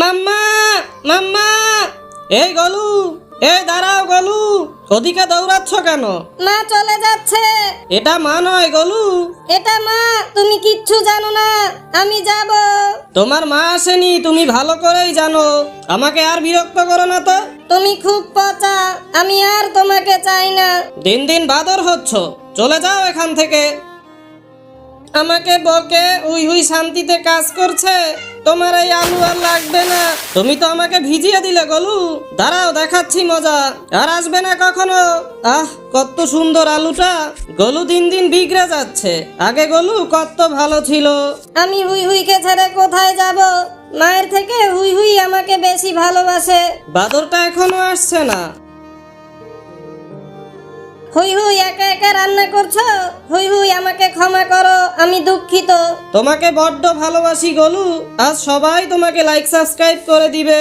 মাম্মা মাম্মা, এই গলু, এই দাঁড়াও গলু, ওদিকে দৌড়াচ্ছ কেন? মা চলে যাচ্ছে। এটা মা নয় গলু। এটা মা, তুমি কিচ্ছু জানো না, আমি যাব। তোমার মা আসেনি, তুমি ভালো করেই জানো। আমাকে আর বিরক্ত করো না তো। তুমি খুব পচা, আমি আর তোমাকে চাই না। দিন দিন বাদর হচ্ছ, চলে যাও এখান থেকে। আমাকে বকে হুই হুই শান্তিতে কাজ করছে। তোমার এই আলু আর লাগবে না, তুমি তো আমাকে ভিজিয়ে দিলে গলু। দাঁড়াও দেখাচ্ছি মজা, আর আসবে না কখনো। আহ কত সুন্দর আলুটা। গলু দিন দিন বিগড়ে যাচ্ছে, আগে গলু কত ভালো ছিল। আমি হুই হুইকে ছেড়ে কোথায় যাব? মায়ের থেকে হুই হুই আমাকে বেশি ভালোবাসে। বাদরটা এখনো আসছে না। হুই হুই একা একা রান্না করছো? হুই হুই আমাকে ক্ষমা করো, আমি দুঃখিত। তোমাকে বড্ড ভালোবাসি গলু, আজ সবাই তোমাকে লাইক সাবস্ক্রাইব করে দিবে।